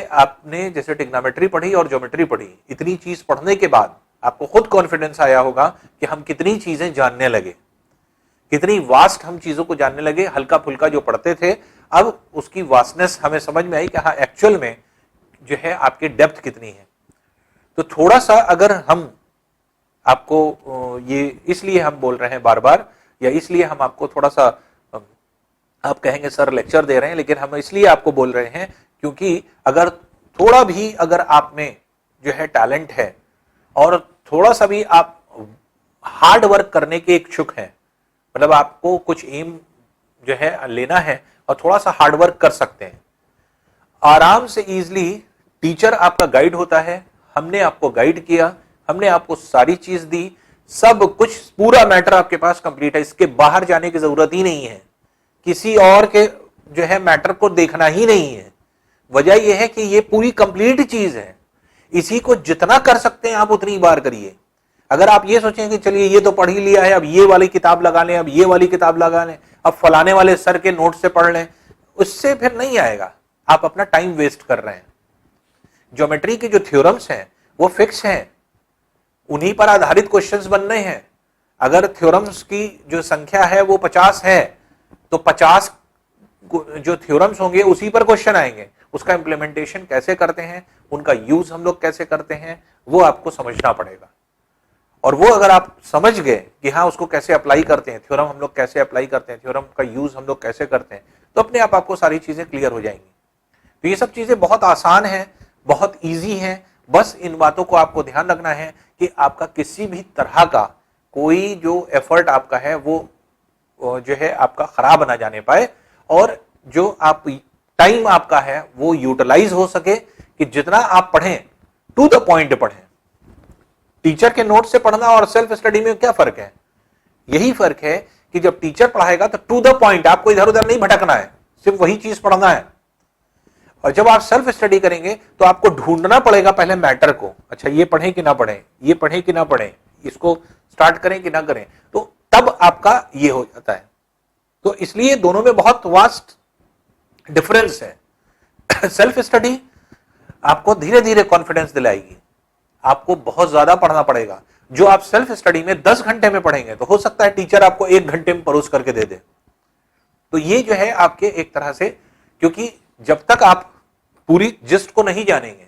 Speaker 1: ट्रिग्नोमेट्री पढ़ी और ज्योमेट्री पढ़ी, इतनी चीज पढ़ने के बाद आपको खुद कॉन्फिडेंस आया होगा कि हम कितनी चीजें जानने लगे, कितनी वास्ट हम चीजों को जानने लगे। हल्का फुल्का जो पढ़ते थे, अब उसकी वास्टनेस हमें समझ में आई कि हाँ एक्चुअल में जो है आपकी डेप्थ कितनी है। तो थोड़ा सा अगर हम आपको ये इसलिए हम बोल रहे हैं बार बार, या इसलिए हम आपको थोड़ा सा, आप कहेंगे सर लेक्चर दे रहे हैं, लेकिन हम इसलिए आपको बोल रहे हैं क्योंकि अगर थोड़ा भी अगर आप में जो है टैलेंट है और थोड़ा सा भी आप हार्ड वर्क करने के इच्छुक हैं, मतलब आपको कुछ एम जो है लेना है और थोड़ा सा हार्ड वर्क कर सकते हैं, आराम से इजीली टीचर आपका गाइड होता है। हमने आपको गाइड किया, हमने आपको सारी चीज दी, सब कुछ पूरा मैटर आपके पास कंप्लीट है, इसके बाहर जाने की जरूरत ही नहीं है, किसी और के जो है मैटर को देखना ही नहीं है। वजह यह है कि ये पूरी कंप्लीट चीज है, इसी को जितना कर सकते हैं आप उतनी बार करिए। अगर आप ये सोचें कि चलिए ये तो पढ़ ही लिया है, अब ये वाली किताब लगा लें, अब ये वाली किताब लगा लें, अब फलाने वाले सर के नोट से पढ़ लें, उससे फिर नहीं आएगा, आप अपना टाइम वेस्ट कर रहे हैं। ज्योमेट्री के जो थ्योरम्स हैं वो फिक्स हैं, उन्हीं पर आधारित क्वेश्चंस बनने हैं। अगर थ्योरम्स की जो संख्या है वो 50 है, तो 50 जो थ्योरम्स होंगे उसी पर क्वेश्चन आएंगे। उसका इंप्लीमेंटेशन कैसे करते हैं, उनका यूज हम लोग कैसे करते हैं, वो आपको समझना पड़ेगा। और वो अगर आप समझ गए कि हाँ उसको कैसे अप्लाई करते हैं, थ्योरम हम लोग कैसे अप्लाई करते हैं, थ्योरम का यूज हम लोग कैसे करते हैं, तो अपने आप आपको सारी चीजें क्लियर हो जाएंगी। तो ये सब चीजें बहुत आसान हैं, बहुत ईजी हैं। बस इन बातों को आपको ध्यान रखना है कि आपका किसी भी तरह का कोई जो एफर्ट आपका है वो जो है आपका खराब ना जाने पाए और जो आप टाइम आपका है वो यूटिलाइज हो सके कि जितना आप पढ़ें टू द पॉइंट पढ़ें। टीचर के नोट से पढ़ना और सेल्फ स्टडी में क्या फर्क है? यही फर्क है कि जब टीचर पढ़ाएगा तो टू द पॉइंट, आपको इधर उधर नहीं भटकना है, सिर्फ वही चीज पढ़ना है। और जब आप सेल्फ स्टडी करेंगे तो आपको ढूंढना पड़ेगा पहले मैटर को, अच्छा ये पढ़े कि ना पढ़े, ये पढ़े कि ना पढ़े, इसको स्टार्ट करें कि ना करें, तो तब आपका ये हो जाता है। तो इसलिए दोनों में बहुत वास्ट डिफरेंस है। सेल्फ स्टडी आपको धीरे धीरे कॉन्फिडेंस दिलाएगी, आपको बहुत ज्यादा पढ़ना पड़ेगा। जो आप सेल्फ स्टडी में 10 घंटे में पढ़ेंगे तो हो सकता है टीचर आपको 1 घंटे में परोस करके दे दे। तो ये जो है आपके एक तरह से, क्योंकि जब तक आप पूरी जिस्ट को नहीं जानेंगे,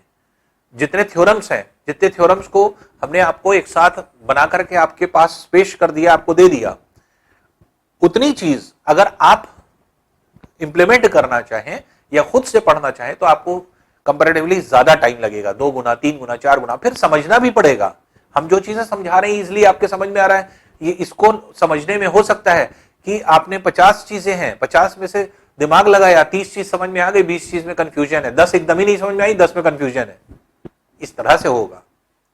Speaker 1: जितने थ्योरम्स हैं, जितने थ्योरम्स को हमने आपको एक साथ बना करके आपके पास पेश कर दिया, आपको दे दिया, उतनी चीज अगर आप इंप्लीमेंट करना चाहें या खुद से पढ़ना चाहें तो आपको कंपैरेटिवली ज्यादा टाइम लगेगा, 2 गुना 3 गुना 4 गुना। फिर समझना भी पड़ेगा। हम जो चीजें समझा रहे हैं इजीली आपके समझ में आ रहा है, ये इसको समझने में हो सकता है कि आपने 50 चीजें हैं, 50 में से दिमाग लगाया, 30 चीज समझ में आ गई, 20 चीज में कंफ्यूजन है, 10 एकदम ही नहीं समझ में आई, 10 में कंफ्यूजन है। इस तरह से होगा।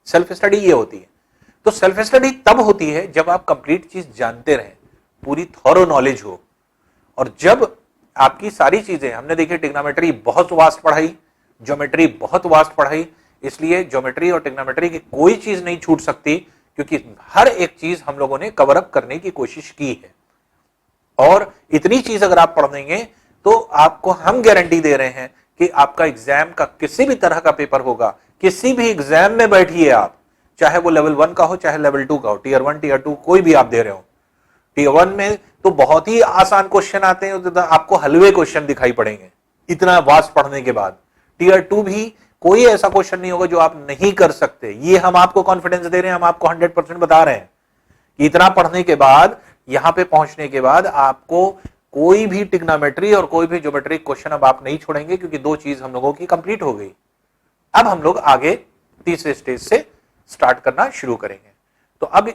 Speaker 1: सेल्फ स्टडी ये होती है। तो सेल्फ स्टडी तब होती है जब आप कंप्लीट चीज जानते रहें, पूरी थॉरो नॉलेज हो। और जब आपकी सारी चीजें, हमने देखी ट्रिग्नोमेट्री बहुत वास्ट पढ़ाई, ज्योमेट्री बहुत वास्ट पढ़ाई, इसलिए ज्योमेट्री और ट्रिग्नोमेट्री की कोई चीज नहीं छूट सकती, क्योंकि हर एक चीज हम लोगों ने कवर अप करने की कोशिश की है। और इतनी चीज अगर आप पढ़ देंगे तो आपको हम गारंटी दे रहे हैं कि आपका एग्जाम का किसी भी तरह का पेपर होगा, किसी भी एग्जाम में बैठिए आप, चाहे वो लेवल 1 का हो चाहे लेवल 2 का हो, टियर 1 टियर 2 कोई भी आप दे रहे हो। टियर 1 में तो बहुत ही आसान क्वेश्चन आते हैं, आपको हलवे क्वेश्चन दिखाई पड़ेंगे इतना वास्ट पढ़ने के बाद। टियर 2 भी कोई ऐसा क्वेश्चन नहीं होगा जो आप नहीं कर सकते। ये हम आपको कॉन्फिडेंस दे रहे हैं, हम आपको 100% बता रहे हैं कि इतना पढ़ने के बाद, यहां पे पहुंचने के बाद आपको कोई भी ट्रिग्नोमेट्री और कोई भी ज्योमेट्री क्वेश्चन अब आप नहीं छोड़ेंगे, क्योंकि 2 चीज हम लोगों की कंप्लीट हो गई। अब हम लोग आगे तीसरे स्टेज से स्टार्ट करना शुरू करेंगे। तो अब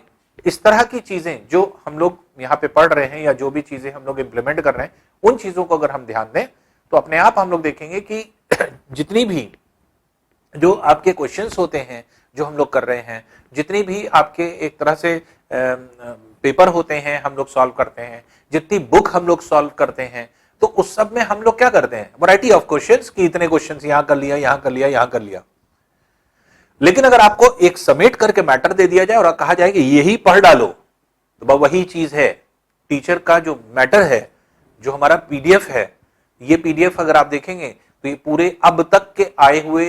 Speaker 1: इस तरह की चीजें जो हम लोग यहाँ पे पढ़ रहे हैं या जो भी चीजें हम लोग इंप्लीमेंट कर रहे हैं, उन चीजों को अगर हम ध्यान दें तो अपने आप हम लोग देखेंगे कि जितनी भी जो आपके क्वेश्चंस होते हैं जो हम लोग कर रहे हैं, जितनी भी आपके एक तरह से पेपर होते हैं हम लोग सॉल्व करते हैं, जितनी बुक हम लोग सॉल्व करते हैं, तो उस सब में हम लोग क्या करते हैं, वैरायटी ऑफ क्वेश्चंस, कि इतने क्वेश्चंस यहां कर लिया, यहां कर लिया, यहां कर लिया। लेकिन अगर आपको एक समेट करके मैटर दे दिया जाए और कहा जाए कि यही पढ़ डालो, तो वही चीज है। टीचर का जो मैटर है, जो हमारा पीडीएफ है, ये पीडीएफ अगर आप देखेंगे तो ये पूरे अब तक के आए हुए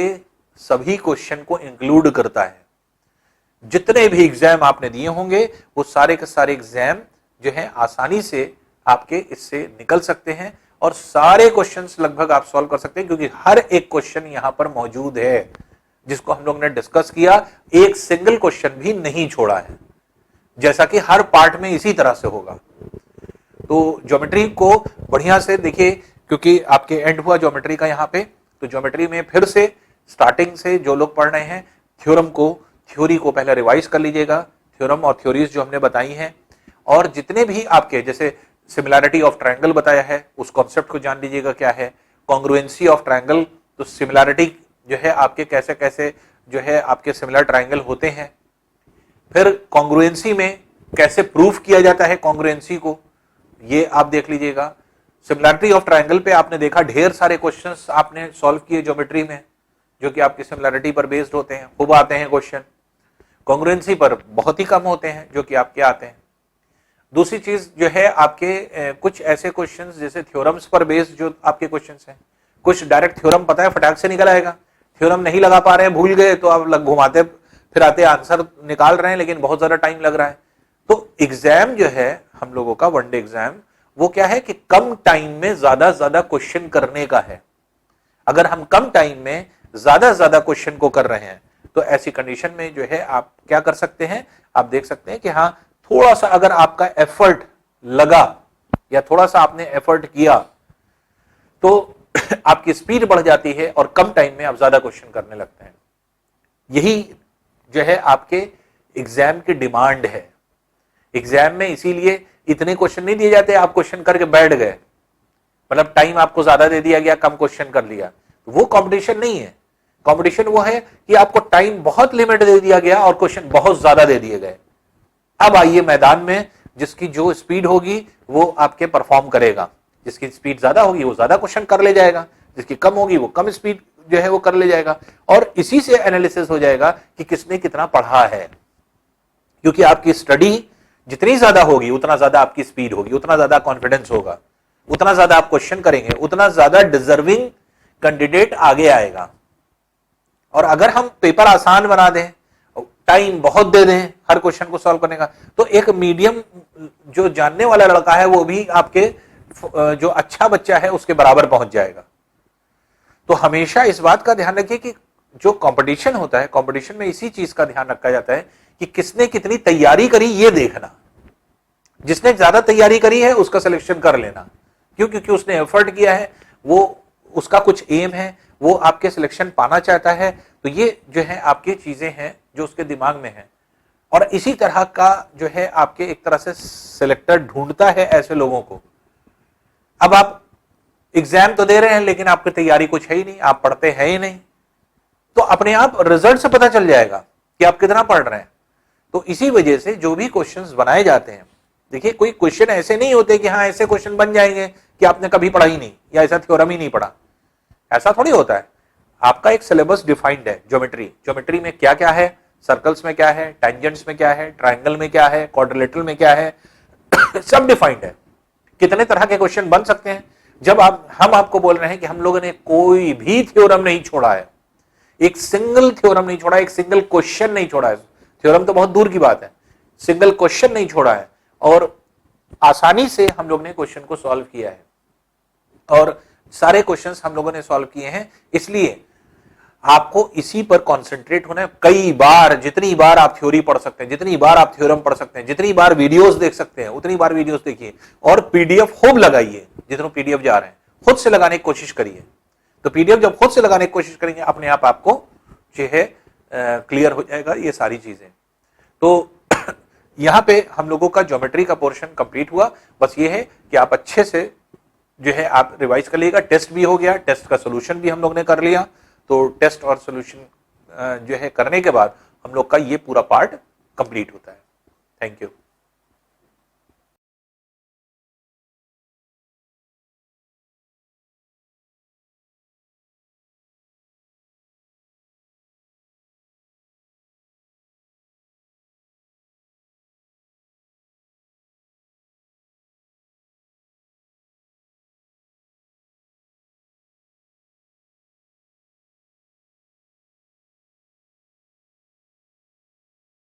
Speaker 1: सभी क्वेश्चन को इंक्लूड करता है। जितने भी एग्जाम आपने दिए होंगे वो सारे के सारे एग्जाम जो है आसानी से आपके इससे निकल सकते हैं और सारे क्वेश्चंस लगभग आप सॉल्व कर सकते हैं, क्योंकि हर एक क्वेश्चन यहां पर मौजूद है जिसको हम लोग ने डिस्कस किया। एक सिंगल क्वेश्चन भी नहीं छोड़ा है, जैसा कि हर पार्ट में इसी तरह से होगा। तो ज्योमेट्री को बढ़िया से देखिए, क्योंकि आपके एंड हुआ ज्योमेट्री का यहाँ पे। तो ज्योमेट्री में फिर से स्टार्टिंग से जो लोग पढ़ रहे हैं, थ्योरी को पहले रिवाइज कर लीजिएगा, थ्योरम और थ्योरीज जो हमने बताई हैं, और जितने भी आपके जैसे सिमिलैरिटी ऑफ ट्रायंगल बताया है उस कॉन्सेप्ट को जान लीजिएगा क्या है, कॉन्ग्रुएंसी ऑफ ट्रायंगल, तो सिमिलैरिटी जो है आपके कैसे कैसे जो है आपके सिमिलर ट्रायंगल होते हैं, फिर कॉन्ग्रुएंसी में कैसे प्रूफ किया जाता है कॉन्ग्रुएंसी को, ये आप देख लीजिएगा। सिमिलैरिटी ऑफ ट्रायंगल पे आपने देखा ढेर सारे क्वेश्चंस आपने सॉल्व किए ज्योमेट्री में, जो कि आपकी सिमिलैरिटी पर बेस्ड होते हैं, खूब आते हैं क्वेश्चन। कॉन्ग्रुएंसी पर बहुत ही कम होते हैं जो कि आपके आते हैं। दूसरी चीज जो है आपके कुछ ऐसे क्वेश्चंस जैसे थ्योरम्स पर बेस्ड जो आपके क्वेश्चंस हैं, कुछ डायरेक्ट थ्योरम पता है फटाक से निकल आएगा, थ्योरम नहीं लगा पा रहे हैं, भूल गए, तो आप घुमाते फिर आते आंसर निकाल रहे हैं, लेकिन बहुत ज्यादा टाइम लग रहा है। तो एग्जाम जो है हम लोगों का वनडे एग्जाम, वो क्या है कि कम टाइम में ज्यादा क्वेश्चन करने का है। अगर हम कम टाइम में ज्यादा क्वेश्चन को कर रहे हैं तो ऐसी कंडीशन में जो है आप क्या कर सकते हैं, आप देख सकते हैं कि हाँ, थोड़ा सा अगर आपका एफर्ट लगा या थोड़ा सा आपने एफर्ट किया तो आपकी स्पीड बढ़ जाती है और कम टाइम में आप ज्यादा क्वेश्चन करने लगते हैं। यही जो है आपके एग्जाम की डिमांड है। एग्जाम में इसीलिए इतने क्वेश्चन नहीं दिए जाते, आप क्वेश्चन करके बैठ गए, मतलब टाइम आपको ज्यादा दे दिया गया, कम क्वेश्चन कर लिया, वो कंपटीशन नहीं है। कंपटीशन वो है कि आपको टाइम बहुत लिमिट दे दिया गया और क्वेश्चन बहुत ज्यादा दे दिए गए। अब आइए मैदान में, जिसकी जो स्पीड होगी वो आपके परफॉर्म करेगा, जिसकी स्पीड ज्यादा होगी वो ज्यादा क्वेश्चन कर ले जाएगा, जिसकी कम होगी वो कम स्पीड जो है वो कर ले जाएगा, और इसी से एनालिसिस हो जाएगा कि किसने कितना पढ़ा है। क्योंकि आपकी स्टडी जितनी ज्यादा होगी उतना ज्यादा आपकी स्पीड होगी, उतना ज्यादा कॉन्फिडेंस होगा, उतना ज्यादा आप क्वेश्चन करेंगे, उतना ज्यादा डिजर्विंग कैंडिडेट आगे आएगा। और अगर हम पेपर आसान बना दें, टाइम बहुत दे दें हर क्वेश्चन को सॉल्व करने का, तो एक मीडियम जो जानने वाला लड़का है वो भी आपके जो अच्छा बच्चा है उसके बराबर पहुंच जाएगा। तो हमेशा इस बात का ध्यान रखिए कि जो कंपटीशन होता है, कंपटीशन में इसी चीज का ध्यान रखा जाता है कि किसने कितनी तैयारी करी, ये देखना। जिसने ज्यादा तैयारी करी है उसका सिलेक्शन कर लेना, क्यों? क्योंकि उसने एफर्ट किया है, वो उसका कुछ एम है, वो आपके सिलेक्शन पाना चाहता है। तो ये जो है आपकी चीजें हैं जो उसके दिमाग में है, और इसी तरह का जो है आपके एक तरह से सिलेक्टर ढूंढता है ऐसे लोगों को। अब आप एग्जाम तो दे रहे हैं लेकिन आपकी तैयारी कुछ है ही नहीं, आप पढ़ते हैं ही नहीं, तो अपने आप रिजल्ट से पता चल जाएगा कि आप कितना पढ़ रहे हैं। तो इसी वजह से जो भी क्वेश्चंस बनाए जाते हैं, देखिए कोई क्वेश्चन ऐसे नहीं होते कि हाँ ऐसे क्वेश्चन बन जाएंगे कि आपने कभी पढ़ा ही नहीं या ऐसा थ्योरम ही नहीं पढ़ा, ऐसा थोड़ी होता है। आपका एक सिलेबस डिफाइंड है। ज्योमेट्री में क्या क्या है, सर्कल्स में क्या है, टेंजेंट्स में क्या है, ट्राइंगल में क्या है, क्वाड्रिलेटरल में क्या है सब डिफाइंड है। कितने तरह के क्वेश्चन बन सकते हैं। जब हम आपको बोल रहे हैं कि हम लोगों ने कोई भी थ्योरम नहीं छोड़ा है, एक सिंगल थ्योरम नहीं छोड़ा, एक सिंगल क्वेश्चन नहीं छोड़ा है, थ्योरम तो बहुत दूर की बात है, सिंगल क्वेश्चन नहीं छोड़ा है, और आसानी से हम लोग ने क्वेश्चन को सॉल्व किया है, और सारे क्वेश्चंस हम लोगों ने सॉल्व किए हैं। इसलिए आपको इसी पर कंसंट्रेट होना है। कई बार, जितनी बार आप थ्योरी पढ़ सकते हैं, जितनी बार आप थ्योरम पढ़ सकते हैं, जितनी बार वीडियोस देख सकते हैं उतनी बार वीडियोस देखिए, और पीडीएफ खूब लगाइए। जितने पीडीएफ जा रहे हैं खुद से लगाने की कोशिश करिए। तो पीडीएफ जब खुद से लगाने की कोशिश करेंगे अपने आप आपको जो है क्लियर हो जाएगा ये सारी चीजें। तो यहां पे हम लोगों का ज्योमेट्री का पोर्शन कंप्लीट हुआ। बस ये है कि आप अच्छे से जो है आप रिवाइज कर लीजिएगा। टेस्ट भी हो गया, टेस्ट का सोल्यूशन भी हम लोग ने कर लिया। तो टेस्ट और सोल्यूशन जो है करने के बाद हम लोग का ये पूरा पार्ट कंप्लीट होता है। Thank you.